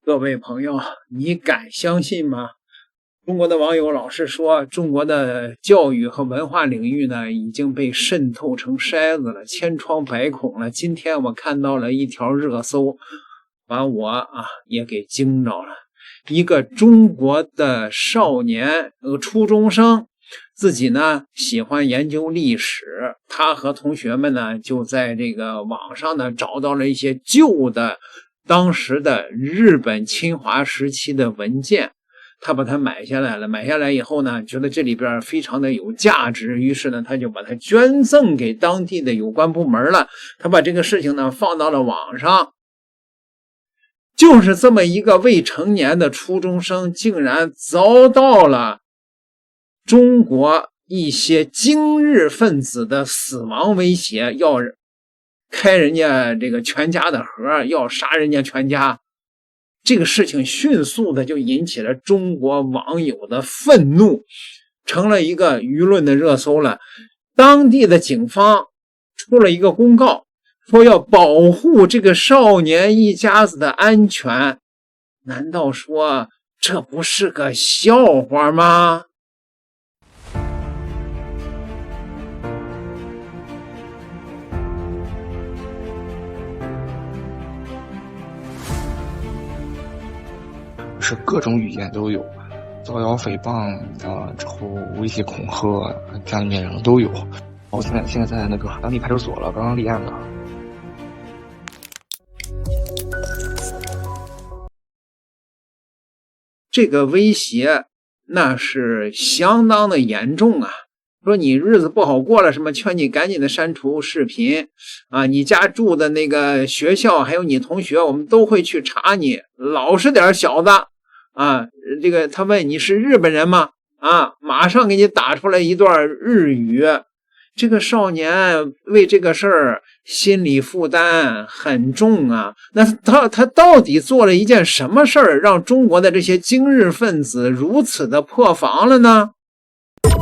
各位朋友，你敢相信吗？中国的网友老是说，中国的教育和文化领域呢已经被渗透成筛子了，千疮百孔了。今天我看到了一条热搜，把我也给惊着了。一个中国的少年，初中生，自己呢喜欢研究历史，他和同学们呢就在这个网上呢找到了一些旧的当时的日本侵华时期的文件，他把它买下来了。买下来以后呢，觉得这里边非常的有价值，于是呢，他就把它捐赠给当地的有关部门了。他把这个事情呢放到了网上，就是这么一个未成年的初中生，竟然遭到了中国一些精日分子的死亡威胁，要开人家这个全家的盒，要杀人家全家。这个事情迅速的就引起了中国网友的愤怒，成了一个舆论的热搜了。当地的警方出了一个公告，说要保护这个少年一家子的安全。难道说这不是个笑话吗？是各种语言都有，造谣诽谤之后威胁恐吓家里面人都有。我现在在那个当地派出所了，刚刚立案了。这个威胁那是相当的严重啊！说你日子不好过了，什么劝你赶紧的删除视频啊，你家住的那个学校还有你同学，我们都会去查你，老实点小子啊！这个他问你是日本人吗？啊，马上给你打出来一段日语。这个少年为这个事儿心理负担很重啊。那他到底做了一件什么事儿，让中国的这些精日分子如此的破防了呢？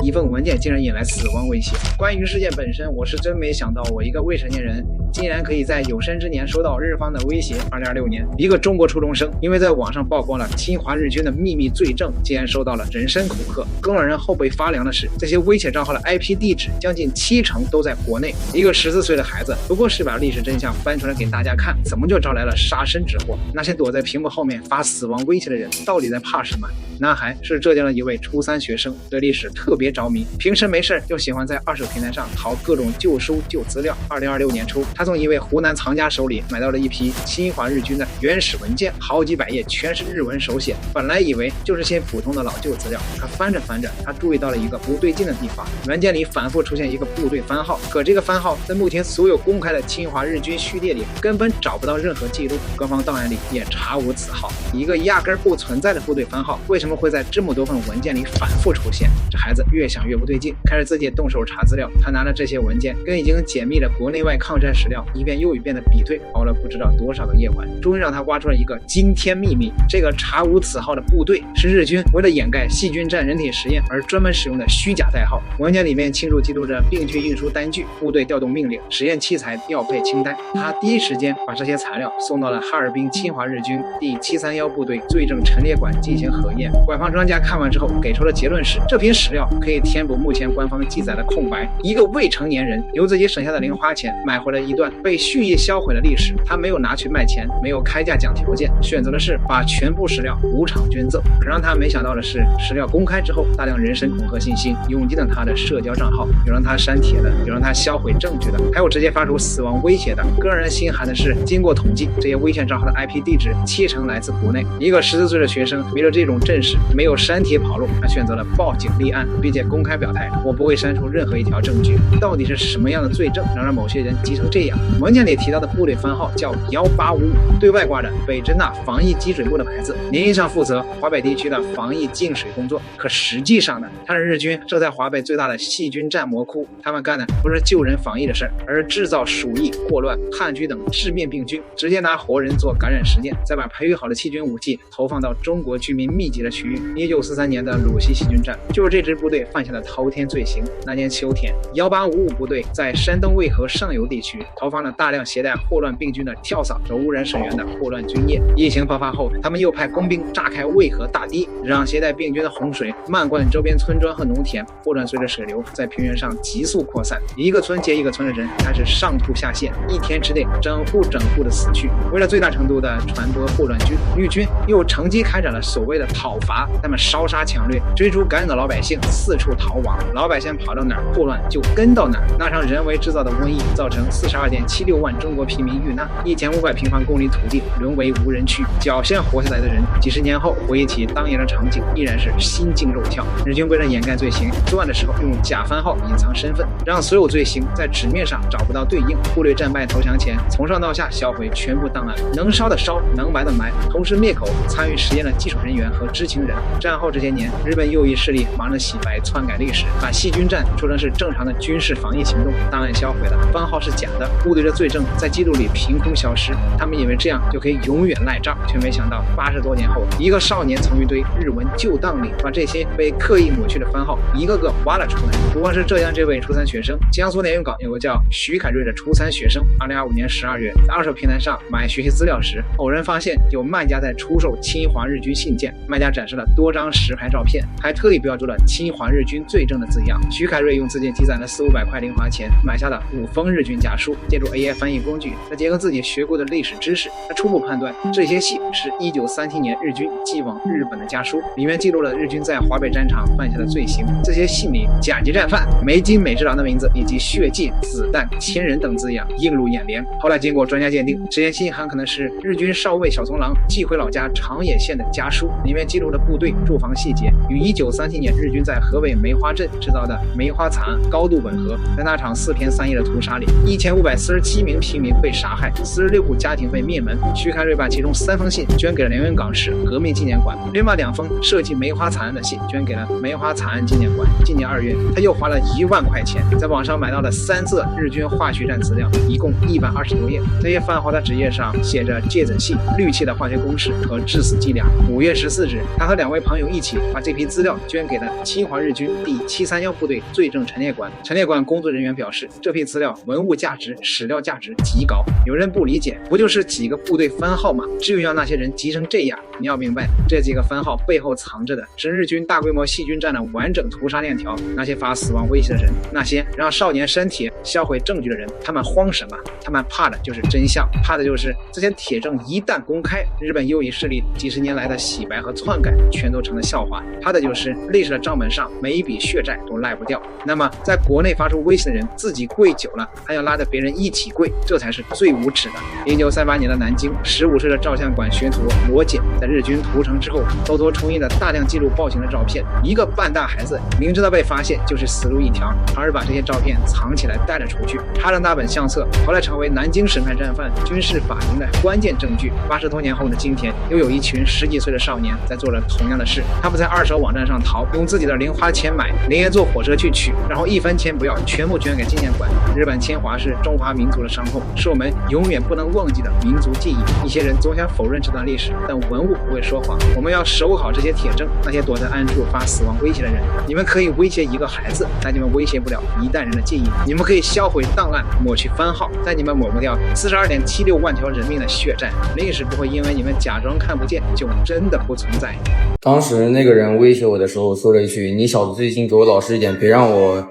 一份文件竟然引来死亡威胁。关于事件本身，我是真没想到，我一个未成年人竟然可以在有生之年收到日方的威胁。2026年，一个中国初中生因为在网上曝光了侵华日军的秘密罪证，竟然受到了人身恐吓。更让人后背发凉的是，这些威胁账号的 IP 地址将近70%都在国内。一个14岁的孩子不过是把历史真相翻出来给大家看，怎么就招来了杀身之祸？那些躲在屏幕后面发死亡威胁的人到底在怕什么？男孩是浙江的一位初3学生，对历史特别着迷，平时没事就喜欢在二手平台上淘各种旧书旧资料。2026年初，他从一位湖南藏家手里买到了一批侵华日军的原始文件，好几百页全是日文手写。本来以为就是些普通的老旧资料，他翻着翻着，他注意到了一个不对劲的地方，文件里反复出现一个部队番号，可这个番号在目前所有公开的侵华日军序列里根本找不到任何记录，官方档案里也查无此号。一个压根不存在的部队番号，为什么会在这么多份文件里反复出现？这孩子越想越不对劲，开始自己动手查资料。他拿了这些文件跟已经解密了国内外抗战史料一遍又一遍的比对，熬了不知道多少个夜晚，终于让他挖出了一个惊天秘密。这个查无此号的部队是日军为了掩盖细菌战人体实验而专门使用的虚假代号。文件里面清楚记录着病菌运输单据、部队调动命令、实验器材调配清单。他第一时间把这些材料送到了哈尔滨侵华日军第731部队罪证陈列馆进行核验。官方专家看完之后给出的结论是，这批史料可以填补目前官方记载的空白。一个未成年人由自己省下的零花钱买回了一段被蓄意销毁的历史，他没有拿去卖钱，没有开价讲条件，选择的是把全部史料无偿捐赠。可让他没想到的是，史料公开之后，大量人身恐吓信息涌进了他的社交账号，有让他删帖的，有让他销毁证据的，还有直接发出死亡威胁的。更让人心寒的是，经过统计，这些危险账号的 IP 地址70%来自国内。一个14岁的学生迷了这种阵势，没有删帖跑路，他选择了报警立案，并且公开表态，我不会删除任何一条证据。到底是什么样的罪证能让某些人急成这样？文件里提到的部队番号叫1855，对外挂着北侦大防疫积水部的牌子，名义上负责华北地区的防疫净水工作，可实际上呢，他是日军设在华北最大的细菌战魔窟。他们干的不是救人防疫的事儿，而是制造鼠疫、霍乱、炭疽等致命病菌，直接拿活人做感染实践，再把培育好的细菌武器投放到中国居民密集的区1943年的鲁西细菌战，就是这支部队犯下的滔天罪行。那年秋天，1855部队在山东渭河上游地区投放了大量携带霍乱病菌的跳蚤和污染水源的霍乱菌液。疫情爆发后，他们又派工兵炸开渭河大堤，让携带病菌的洪水漫灌周边村庄和农田，霍乱随着水流在平原上急速扩散，一个村接一个村的人开始上吐下泻，一天之内整户的死去。为了最大程度的传播霍乱菌，日军又乘机开展了所谓的讨伐，他们烧杀抢掠，追逐赶走老百姓，四处逃亡，老百姓跑到哪儿，霍乱就跟到哪儿。那场人为制造的瘟疫造成42.76万中国平民遇难，1500平方公里土地沦为无人区，侥幸活下来的人，几十年后回忆起当年的场景，依然是心惊肉跳。日军为了掩盖罪行，作案的时候用假番号隐藏身份，让所有罪行在纸面上找不到对应，忽略战败投降前从上到下销毁全部档案，能烧的烧，能埋的埋，同时灭口参与实验的技术人员和知情人。战后这些年，日本右翼势力忙着洗白篡改历史，把细菌战说成是正常的军事防疫行动，档案销毁了，番号是假的，部队的罪证在记录里凭空消失。他们以为这样就可以永远赖账，却没想到80多年后，一个少年从一堆日文旧档里把这些被刻意抹去的番号一个个挖了出来。不光是浙江这位初三学生，江苏连云港有个叫徐凯瑞的初三学生，2025年12月在二手平台上买学习资料时，偶然发现有卖家在出售侵华日军信件，卖家展示了多张实拍照片，还特意标注了侵华日军罪证的字样。徐凯瑞用资金积攒了400-500块零花钱，买下了5封日军家书，借助 AI 翻译工具，再结合自己学过的历史知识，他初步判断这些信是1937年日军寄往日本的家书，里面记录了日军在华北战场犯下的罪行。这些信里甲级战犯梅津美治郎的名字以及血迹、子弹、亲人等字样映入眼帘。后来经过专家鉴定，这些信很可能是日军少尉小松郎寄回老家长野县的家书，里面记录了部队住房细节，与1937年日军在河北梅花镇制造的梅花惨案高度吻合。在那场4天3夜的屠杀里，1547名平民被杀害，46户家庭被灭门。徐凯瑞把其中3封信捐给了连云港市革命纪念馆，另外2封涉及梅花惨案的信捐给了梅花惨案纪念馆。今年2月，他又花了1万块钱在网上买到了3册日军化学战资料，一共120多页。这些泛黄的纸页上写着芥子系、氯气的化学公式和致死剂量。5月14日，他和2位朋友一起把这批资料捐给了侵华日军第731部队罪证陈列馆。陈列馆工作人员表示，这批资料文物价值、史料价值极高。有人不理解，不就是几个部队番号吗？至于让那些人急成这样？你要明白，这几个番号背后藏着的是日军大规模细菌战的完整屠杀链条。那些发死亡威胁的人，那些让少年身体销毁证据的人，他们慌什么？他们怕的就是真相，怕的就是这些铁证一旦公开，日本右翼势力几十年来的洗白和篡改全都成了笑话，怕的就是历史的账本上每一笔血债都赖不掉。那么在国内发出威胁的人自己跪久了，还要拉着别人一起跪，这才是最无耻的。1938年的南京，15岁的照相馆学徒罗简在日军屠城之后偷偷冲印了大量记录暴行的照片，一个半大孩子明知道被发现就是死路一条，而把这些照片藏起来带了出去。他的那本相册后来成为南京审判战犯军事法庭的关键证据。80多年后的今天，又有一群10几岁的少年在做了同样的事。他们在二手网站上淘，用自己的零花钱买，连夜坐火车去取，然后1分钱不要，全部捐给纪念馆。日本侵华是中华民族的伤痛，是我们永远不能忘记的民族记忆。一些人总想否认这段历史，但文物不会说谎。我们要守好这些铁证。那些躲在暗处发死亡威胁的人，你们可以威胁一个孩子，但你们威胁不了一代人的记忆。你们可以销毁档案，抹去番号，但你们抹不掉42.76万条人命的血债。历史不会因为你们假装看不见就真的不存在。当时那个人威胁我的时候说了一句：“你小子最近给我老实一点，别让我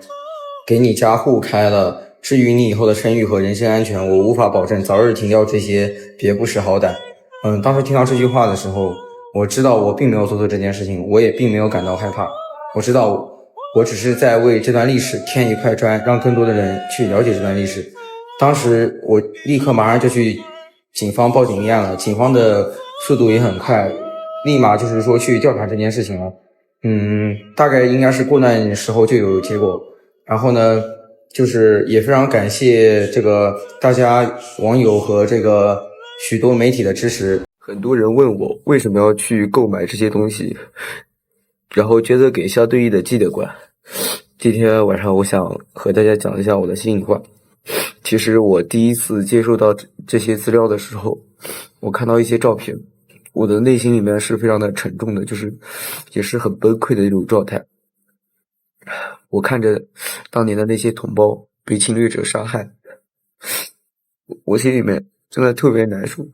给你家户开了。至于你以后的声誉和人身安全，我无法保证，早日停掉这些，别不识好歹。”当时听到这句话的时候，我知道我并没有做错这件事情，我也并没有感到害怕。我知道我只是在为这段历史添一块砖，让更多的人去了解这段历史。当时我立刻马上就去警方报警立案了，警方的速度也很快，立马就是说去调查这件事情了。大概应该是过段时候就有结果。然后呢，就是也非常感谢这个大家网友和这个许多媒体的支持。很多人问我为什么要去购买这些东西，然后觉得给相对应的纪念馆。今天晚上我想和大家讲一下我的心里话。其实我第一次接触到这些资料的时候，我看到一些照片，我的内心里面是非常的沉重的，就是也是很崩溃的一种状态。我看着当年的那些同胞被侵略者杀害，我心里面真的特别难受。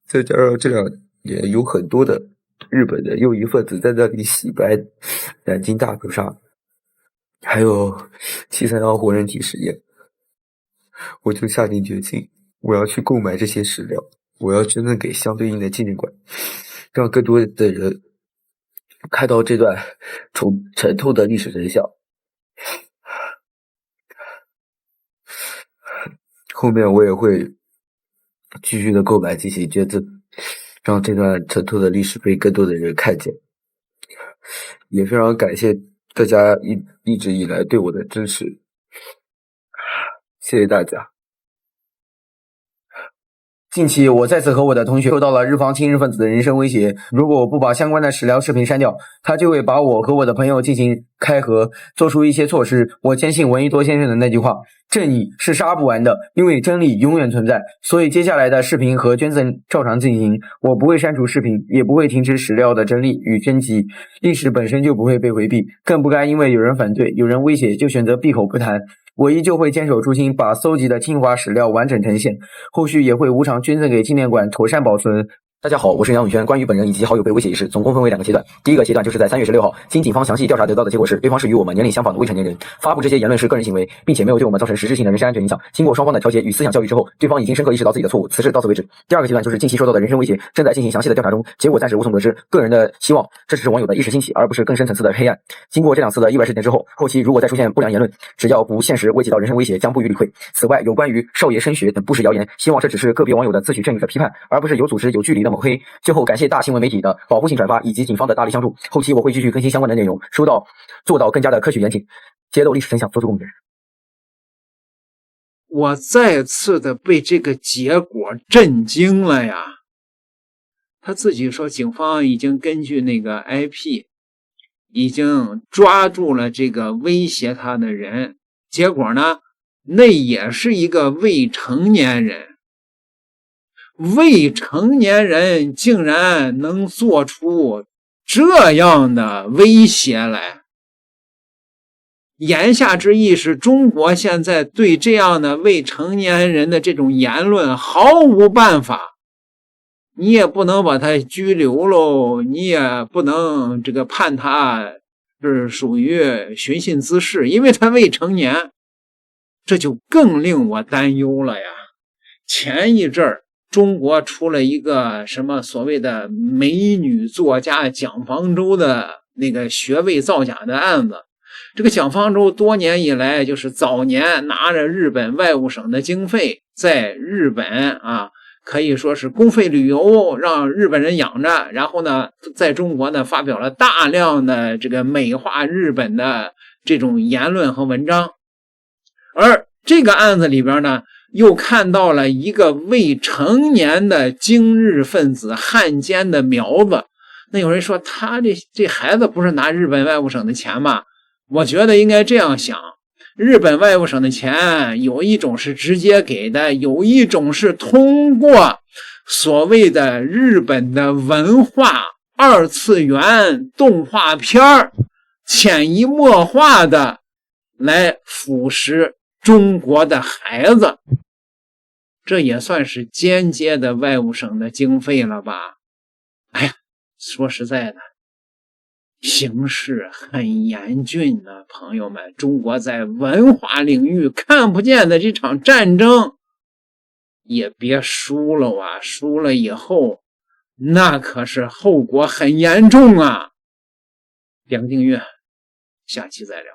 再加上这2年有很多的日本的右翼分子在那里洗白南京大屠杀，还有731活人体实验，我就下定决心，我要去购买这些史料，我要捐赠给相对应的纪念馆，让更多的人看到这段沉痛的历史真相。后面我也会继续的购买进行捐赠，让这段沉痛的历史被更多的人看见。也非常感谢大家一直以来对我的支持，谢谢大家。近期，我再次和我的同学受到了日方亲日分子的人身威胁，如果我不把相关的史料视频删掉，他就会把我和我的朋友进行开合，做出一些措施。我坚信闻一多先生的那句话，正义是杀不完的，因为真理永远存在。所以接下来的视频和捐赠照常进行，我不会删除视频，也不会停止史料的整理与征集。历史本身就不会被回避，更不该因为有人反对、有人威胁就选择闭口不谈。我依旧会坚守初心，把搜集的精华史料完整呈现，后续也会无偿捐赠给纪念馆妥善保存。大家好，我是杨宇轩。关于本人以及好友被威胁一事，总共分为2个阶段。第一个阶段就是在3月16号，经警方详细调查得到的结果是，对方是与我们年龄相仿的未成年人，发布这些言论是个人行为，并且没有对我们造成实质性的人身安全影响。经过双方的调解与思想教育之后，对方已经深刻意识到自己的错误，此事到此为止。第二个阶段就是近期收到的人身威胁，正在进行详细的调查中，结果暂时无从得知。个人的希望，这只是网友的一时兴起，而不是更深层次的黑暗。经过这2次的意外事件之后，后期如果再出现不良言论，只要不现实危及到人身威胁，将不予理会。此外，有关于少爷升学等不实谣言，希望这只是个别网友的自取正义的批判，而不是有组织有距离的抹黑。最后感谢大新闻媒体的保护性转发以及警方的大力相助，后期我会继续更新相关的内容，做到更加的科学严谨，揭露历史真相，做出公平。我再次的被这个结果震惊了呀！他自己说，警方已经根据那个 IP 已经抓住了这个威胁他的人，结果呢，那也是一个未成年人。未成年人竟然能做出这样的威胁来，言下之意是中国现在对这样的未成年人的这种言论毫无办法，你也不能把他拘留喽，你也不能这个判他是属于寻衅滋事，因为他未成年，这就更令我担忧了呀。前一阵儿中国出了一个什么所谓的美女作家蒋方舟的那个学位造假的案子。这个蒋方舟多年以来就是早年拿着日本外务省的经费，在日本可以说是公费旅游，让日本人养着，然后呢在中国呢发表了大量的这个美化日本的这种言论和文章。而这个案子里边呢，又看到了一个未成年的精日分子汉奸的苗子。那有人说他这孩子不是拿日本外务省的钱吗？我觉得应该这样想，日本外务省的钱有一种是直接给的，有一种是通过所谓的日本的文化2次元动画片潜移默化的来腐蚀中国的孩子，这也算是间接的外务省的经费了吧？哎呀，说实在的，形势很严峻呢，朋友们，中国在文化领域看不见的这场战争也别输了啊，输了以后那可是后果很严重啊。点个订阅，下期再聊。